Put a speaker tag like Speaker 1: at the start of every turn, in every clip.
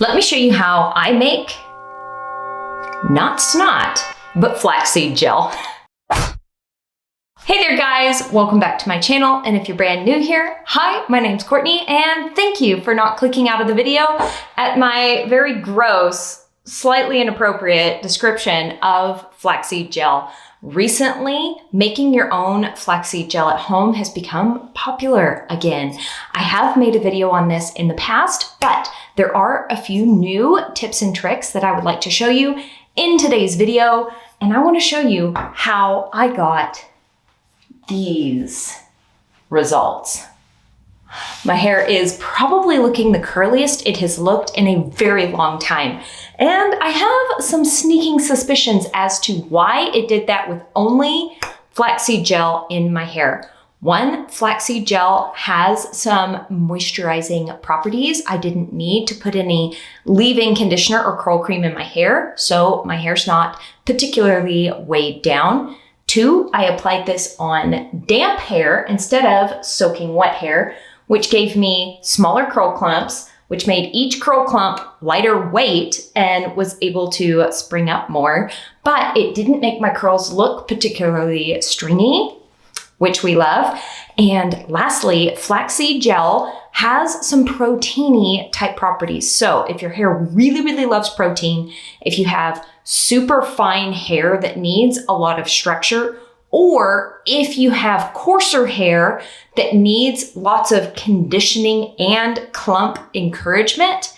Speaker 1: Let me show you how I make, not snot, but flaxseed gel. Hey there guys, welcome back to my channel, and if you're brand new here, hi, my name's Courtney, and thank you for not clicking out of the video at my very gross, slightly inappropriate description of flaxseed gel. Recently, making your own flaxseed gel at home has become popular again. I have made a video on this in the past, but there are a few new tips and tricks that I would like to show you in today's video, and I want to show you how I got these results. My hair is probably looking the curliest it has looked in a very long time. And I have some sneaking suspicions as to why it did that with only flaxseed gel in my hair. One, flaxseed gel has some moisturizing properties. I didn't need to put any leave-in conditioner or curl cream in my hair, so my hair's not particularly weighed down. Two, I applied this on damp hair instead of soaking wet hair, which gave me smaller curl clumps, which made each curl clump lighter weight and was able to spring up more, but it didn't make my curls look particularly stringy, which we love. And lastly, flaxseed gel has some proteiny type properties. So if your hair really loves protein, if you have super fine hair that needs a lot of structure, or if you have coarser hair that needs lots of conditioning and clump encouragement,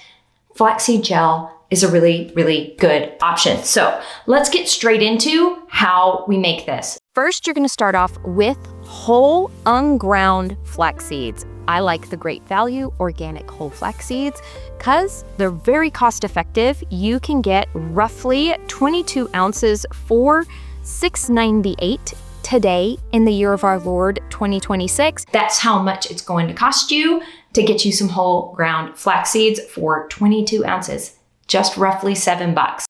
Speaker 1: flaxseed gel is a really good option. So let's get straight into how we make this.
Speaker 2: First, you're gonna start off with whole unground flax seeds. I like the Great Value organic whole flax seeds because they're very cost effective. You can get roughly 22 ounces for $6.98 today in the year of our Lord 2026.
Speaker 1: That's how much it's going to cost you to get you some whole ground flax seeds for 22 ounces, just roughly $7.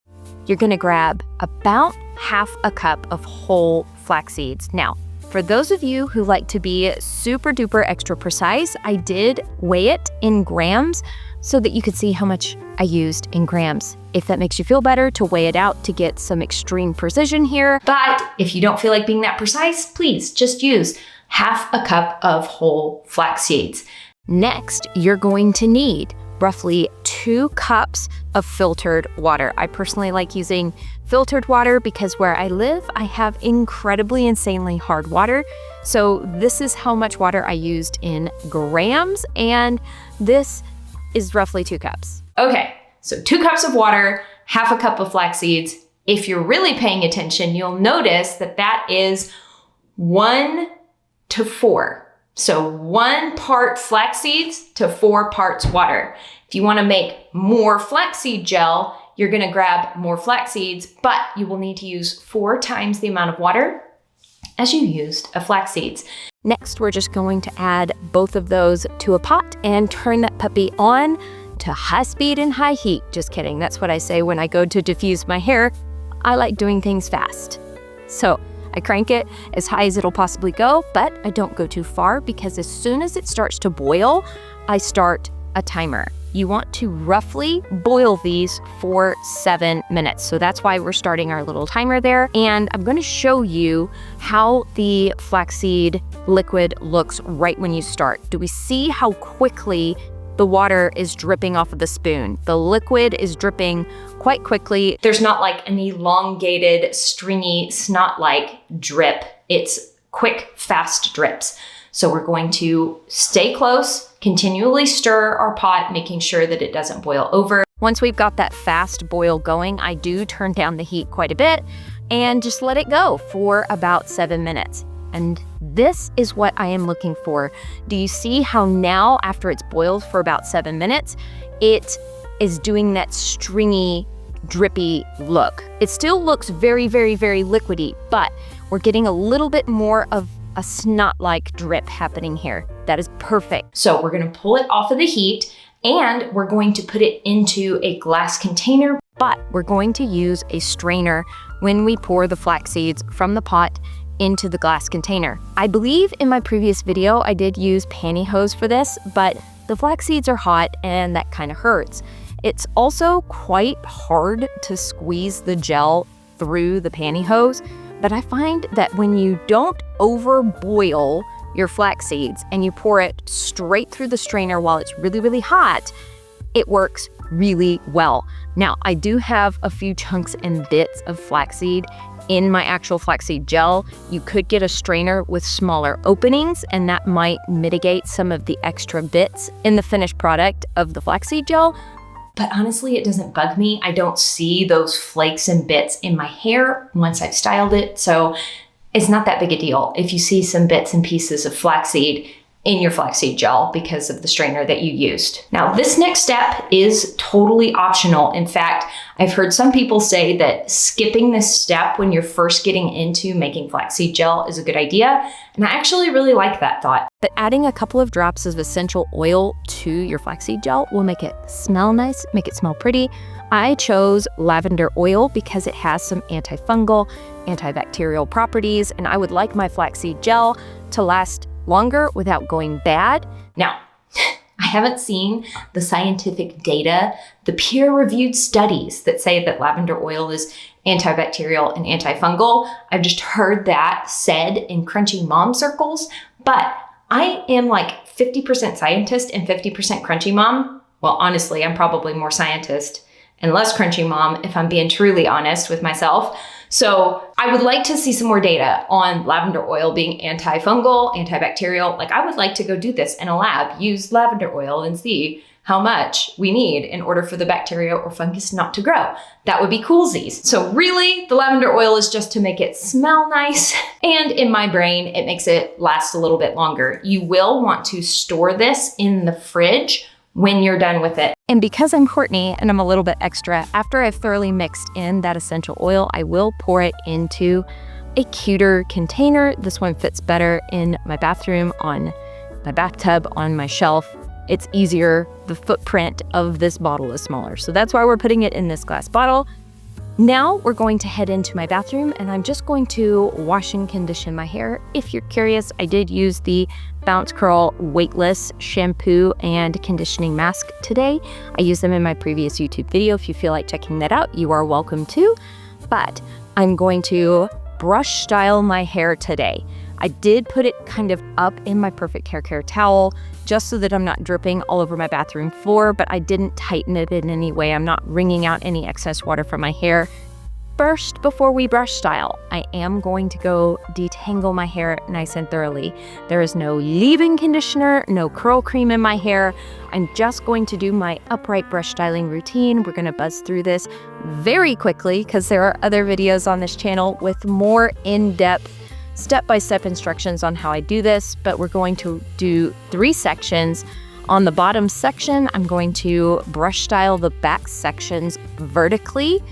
Speaker 2: You're gonna grab about half a cup of whole flax seeds. Now, for those of you who like to be super duper extra precise, I did weigh it in grams so that you could see how much I used in grams. If that makes you feel better to weigh it out to get some extreme precision here.
Speaker 1: But if you don't feel like being that precise, please just use half a cup of whole flax seeds.
Speaker 2: Next, you're going to need roughly 2 cups of filtered water. I personally like using filtered water because where I live, I have incredibly insanely hard water. So this is how much water I used in grams, and this is roughly 2 cups.
Speaker 1: Okay, so 2 cups of water, half a cup of flax seeds. If you're really paying attention, you'll notice that that is 1 to 4. So 1 part flax seeds to 4 parts water. If you want to make more flaxseed gel, you're going to grab more flax seeds, but you will need to use 4 times the amount of water as you used of flax seeds.
Speaker 2: Next, we're just going to add both of those to a pot and turn that puppy on to high speed and high heat. Just kidding. That's what I say when I go to diffuse my hair. I like doing things fast. So I crank it as high as it'll possibly go, but I don't go too far because as soon as it starts to boil, I start a timer. You want to roughly boil these for 7 minutes. So that's why we're starting our little timer there. And I'm going to show you how the flaxseed liquid looks right when you start. Do we see how quickly the water is dripping off of the spoon? The liquid is dripping quite quickly.
Speaker 1: There's not like an elongated, stringy, snot-like drip. It's quick, fast drips. So we're going to stay close, continually stir our pot, making sure that it doesn't boil over.
Speaker 2: Once we've got that fast boil going, I do turn down the heat quite a bit and just let it go for about 7 minutes. And this is what I am looking for. Do you see how now, after it's boiled for about 7 minutes, it is doing that stringy, drippy look? It still looks very liquidy, but we're getting a little bit more of a snot-like drip happening here. That is perfect.
Speaker 1: So we're going to pull it off of the heat and we're going to put it into a glass container.
Speaker 2: But we're going to use a strainer when we pour the flax seeds from the pot into the glass container. I believe in my previous video I did use pantyhose for this, but the flax seeds are hot and that kind of hurts. It's also quite hard to squeeze the gel through the pantyhose, but I find that when you don't overboil your flax seeds and you pour it straight through the strainer while it's really, really hot, it works really well. Now, I do have a few chunks and bits of flaxseed in my actual flaxseed gel. You could get a strainer with smaller openings, and that might mitigate some of the extra bits in the finished product of the flaxseed gel.
Speaker 1: But honestly, it doesn't bug me. I don't see those flakes and bits in my hair once I've styled it, so it's not that big a deal if you see some bits and pieces of flaxseed in your flaxseed gel because of the strainer that you used. Now, this next step is totally optional. In fact, I've heard some people say that skipping this step when you're first getting into making flaxseed gel is a good idea, and I actually really like that thought.
Speaker 2: But adding a couple of drops of essential oil to your flaxseed gel will make it smell nice, make it smell pretty. I chose lavender oil because it has some antifungal, antibacterial properties, and I would like my flaxseed gel to last longer without going bad.
Speaker 1: Now, I haven't seen the scientific data, the peer-reviewed studies that say that lavender oil is antibacterial and antifungal. I've just heard that said in crunchy mom circles, but I am like 50% scientist and 50% crunchy mom. Well, honestly, I'm probably more scientist and less crunchy mom if I'm being truly honest with myself. So I would like to see some more data on lavender oil being antifungal, antibacterial. Like, I would like to go do this in a lab, use lavender oil and see how much we need in order for the bacteria or fungus not to grow. That would be coolsies. So really, the lavender oil is just to make it smell nice. And in my brain, it makes it last a little bit longer. You will want to store this in the fridge when you're done with it.
Speaker 2: And because I'm Courtney and I'm a little bit extra, after I've thoroughly mixed in that essential oil, I will pour it into a cuter container. This one fits better in my bathroom, on my bathtub, on my shelf. It's easier. The footprint of this bottle is smaller. So that's why we're putting it in this glass bottle. Now we're going to head into my bathroom and I'm just going to wash and condition my hair. If you're curious, I did use the Bounce Curl Weightless Shampoo and Conditioning Mask today. I used them in my previous YouTube video. If you feel like checking that out, you are welcome to. But I'm going to brush style my hair today. I did put it kind of up in my Perfect Hair Care towel just so that I'm not dripping all over my bathroom floor, but I didn't tighten it in any way. I'm not wringing out any excess water from my hair. First, before we brush style, I am going to go detangle my hair nice and thoroughly. There is no leave-in conditioner, no curl cream in my hair. I'm just going to do my upright brush styling routine. We're gonna buzz through this very quickly because there are other videos on this channel with more in-depth step-by-step instructions on how I do this, but we're going to do 3 sections. On the bottom section, I'm going to brush style the back sections vertically,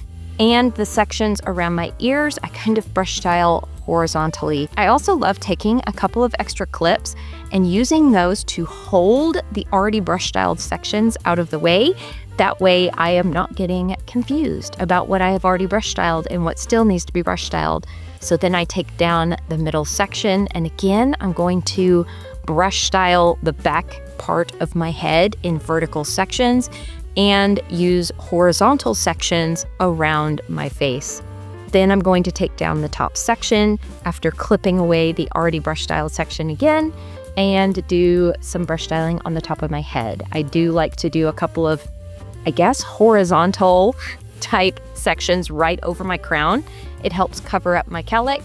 Speaker 2: and the sections around my ears, I kind of brush style horizontally. I also love taking a couple of extra clips and using those to hold the already brush styled sections out of the way. That way I am not getting confused about what I have already brush styled and what still needs to be brush styled. So then I take down the middle section, and again, I'm going to brush style the back part of my head in vertical sections and use horizontal sections around my face. Then I'm going to take down the top section after clipping away the already brush styled section again and do some brush styling on the top of my head. I do like to do a couple of, I guess, horizontal type sections right over my crown. It helps cover up my cowlick.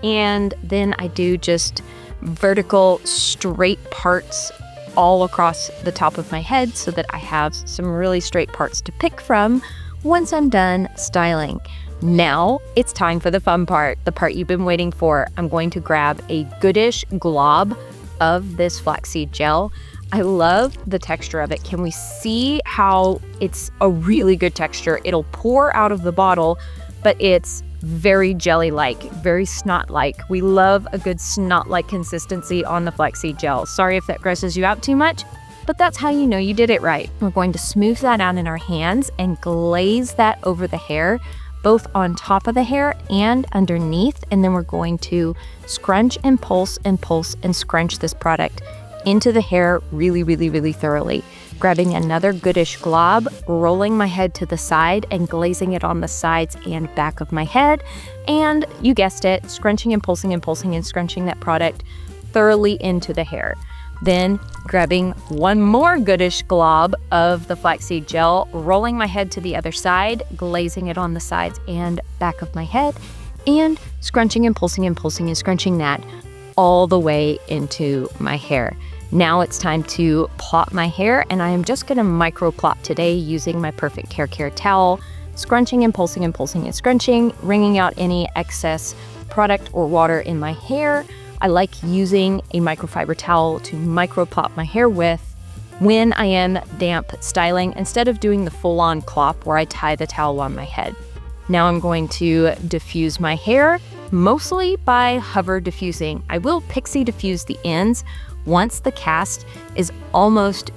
Speaker 2: And then I do just vertical straight parts all across the top of my head so that I have some really straight parts to pick from once I'm done styling. Now it's time for the fun part, the part you've been waiting for. I'm going to grab a goodish glob of this flaxseed gel. I love the texture of it. Can we see how it's a really good texture? It'll pour out of the bottle, but it's very jelly-like, very snot-like. We love a good snot-like consistency on the flaxseed gel. Sorry if that grosses you out too much, but that's how you know you did it right. We're going to smooth that out in our hands and glaze that over the hair, both on top of the hair and underneath. And then we're going to scrunch and pulse and pulse and scrunch this product into the hair really, really, really thoroughly. grabbing another goodish glob, rolling my head to the side and glazing it on the sides and back of my head. And you guessed it, scrunching and pulsing and pulsing and scrunching that product thoroughly into the hair. Then grabbing one more goodish glob of the flaxseed gel, rolling my head to the other side, glazing it on the sides and back of my head, and scrunching and pulsing and pulsing and scrunching that all the way into my hair. Now it's time to plop my hair, and I am just gonna micro plop today using my Perfect Hair Care towel, scrunching and pulsing and pulsing and scrunching, wringing out any excess product or water in my hair. I like using a microfiber towel to micro plop my hair with when I am damp styling, instead of doing the full-on clop where I tie the towel on my head. Now I'm going to diffuse my hair, mostly by hover diffusing. I will pixie diffuse the ends once the cast is almost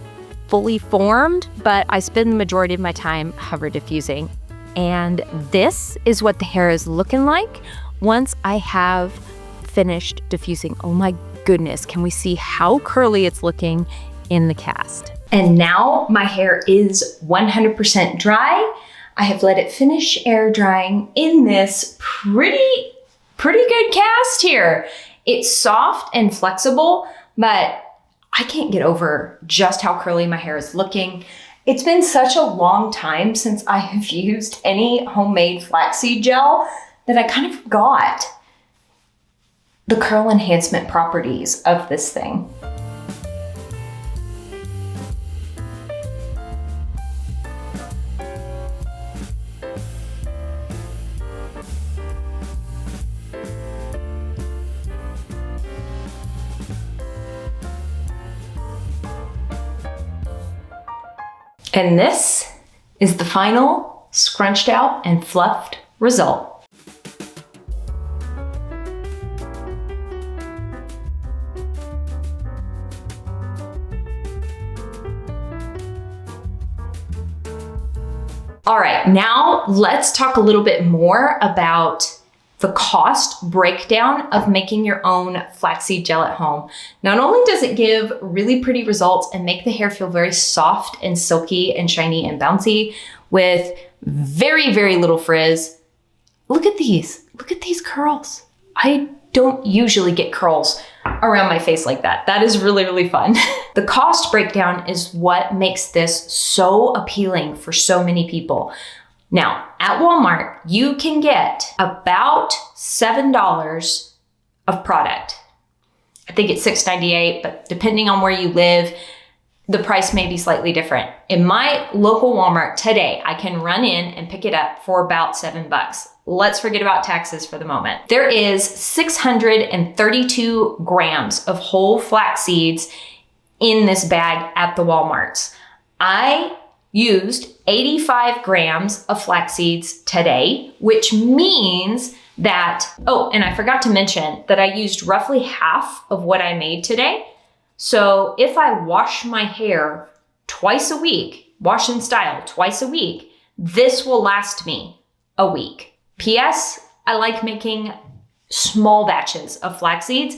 Speaker 2: fully formed, but I spend the majority of my time hover diffusing. And this is what the hair is looking like once I have finished diffusing. Oh my goodness, can we see how curly it's looking in the cast?
Speaker 1: And now my hair is 100% dry. I have let it finish air drying in this pretty good cast here. It's soft and flexible, but I can't get over just how curly my hair is looking. It's been such a long time since I have used any homemade flaxseed gel that I kind of forgot the curl enhancement properties of this thing. And this is the final scrunched out and fluffed result. All right, now let's talk a little bit more about the cost breakdown of making your own flaxseed gel at home. Not only does it give really pretty results and make the hair feel very soft and silky and shiny and bouncy with very little frizz. Look at these curls. I don't usually get curls around my face like that. That is really fun. The cost breakdown is what makes this so appealing for so many people. Now, at Walmart, you can get about $7 of product. I think it's $6.98, but depending on where you live, the price may be slightly different. In my local Walmart today, I can run in and pick it up for about $7. Let's forget about taxes for the moment. There is 632 grams of whole flax seeds in this bag at the Walmarts. I used 85 grams of flax seeds today, which means that, oh, and I forgot to mention that I used roughly half of what I made today. So if I wash my hair twice a week, wash and style twice a week, this will last me a week. P.S. I like making small batches of flax seeds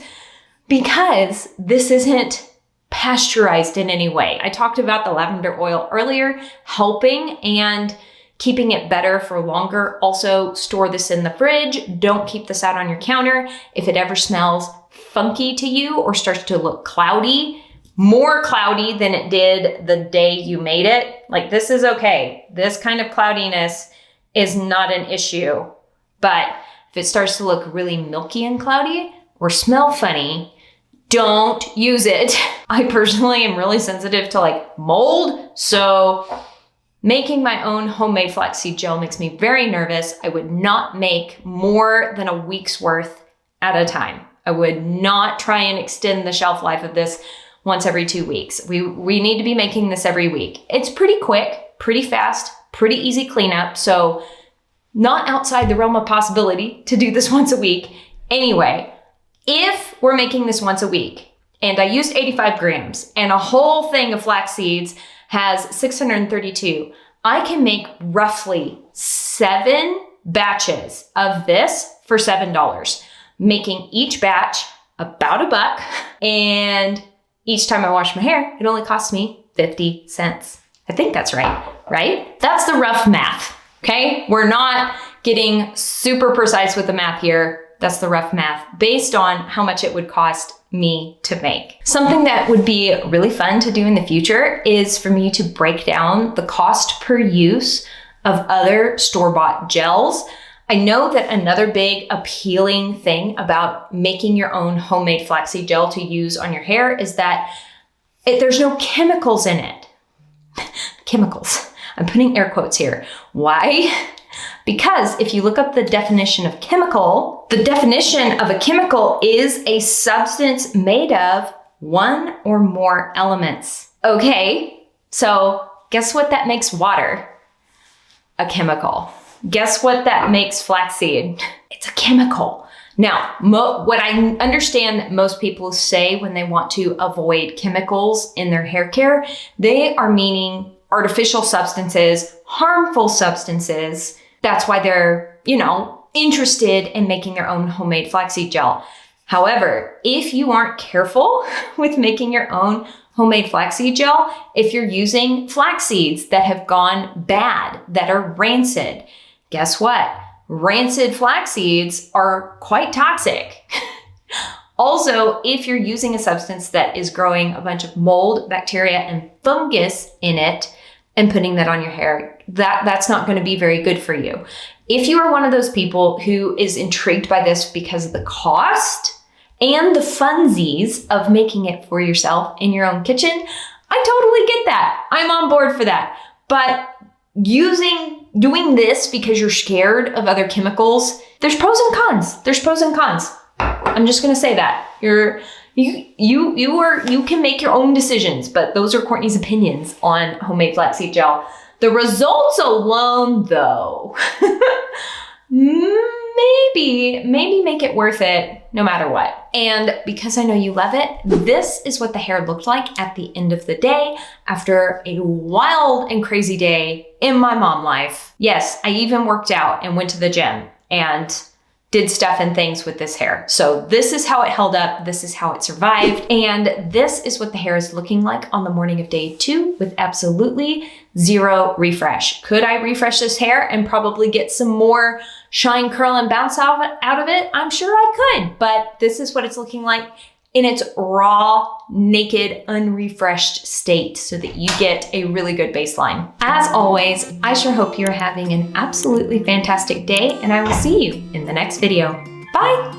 Speaker 1: because this isn't pasteurized in any way. I talked about the lavender oil earlier, helping and keeping it better for longer. Also, store this in the fridge. Don't keep this out on your counter. If it ever smells funky to you or starts to look cloudy, more cloudy than it did the day you made it, like this is okay. This kind of cloudiness is not an issue. But if it starts to look really milky and cloudy or smell funny, don't use it. I personally am really sensitive to like mold, so making my own homemade flaxseed gel makes me very nervous. I would not make more than a week's worth at a time. I would not try and extend the shelf life of this once every 2 weeks. We need to be making this every week. It's pretty quick, pretty fast, pretty easy cleanup, so not outside the realm of possibility to do this once a week. Anyway, if we're making this once a week, and I used 85 grams, and a whole thing of flax seeds has 632, I can make roughly 7 batches of this for $7, making each batch about $1. And each time I wash my hair, it only costs me 50 cents. I think that's right? That's the rough math, okay? We're not getting super precise with the math here. That's the rough math based on how much it would cost me to make. Something that would be really fun to do in the future is for me to break down the cost per use of other store-bought gels. I know that another big appealing thing about making your own homemade flaxseed gel to use on your hair is that there's no chemicals in it. Chemicals. I'm putting air quotes here. Why? Because if you look up the definition of chemical, the definition of a chemical is a substance made of one or more elements. Okay, so guess what that makes water? A chemical. Guess what that makes flaxseed? It's a chemical. Now, what I understand that most people say when they want to avoid chemicals in their hair care, they are meaning artificial substances, harmful substances. That's why they're, interested in making their own homemade flaxseed gel. However, if you aren't careful with making your own homemade flaxseed gel, if you're using flax seeds that have gone bad, that are rancid, guess what? Rancid flax seeds are quite toxic. Also, if you're using a substance that is growing a bunch of mold, bacteria, and fungus in it and putting that on your hair, that's not going to be very good for you. If you are one of those people who is intrigued by this because of the cost and the funsies of making it for yourself in your own kitchen, I totally get that. I'm on board for that. But doing this because you're scared of other chemicals, there's pros and cons. There's pros and cons. I'm just gonna say that. You can make your own decisions, but those are Courtney's opinions on homemade flaxseed gel. The results alone, though, maybe make it worth it no matter what. And because I know you love it, this is what the hair looked like at the end of the day after a wild and crazy day in my mom life. Yes, I even worked out and went to the gym and did stuff and things with this hair. So this is how it held up. This is how it survived. And this is what the hair is looking like on the morning of day 2 with absolutely zero refresh. Could I refresh this hair and probably get some more shine, curl, and bounce out of it? I'm sure I could, but this is what it's looking like in its raw, naked, unrefreshed state so that you get a really good baseline. As always, I sure hope you're having an absolutely fantastic day, and I will see you in the next video. Bye!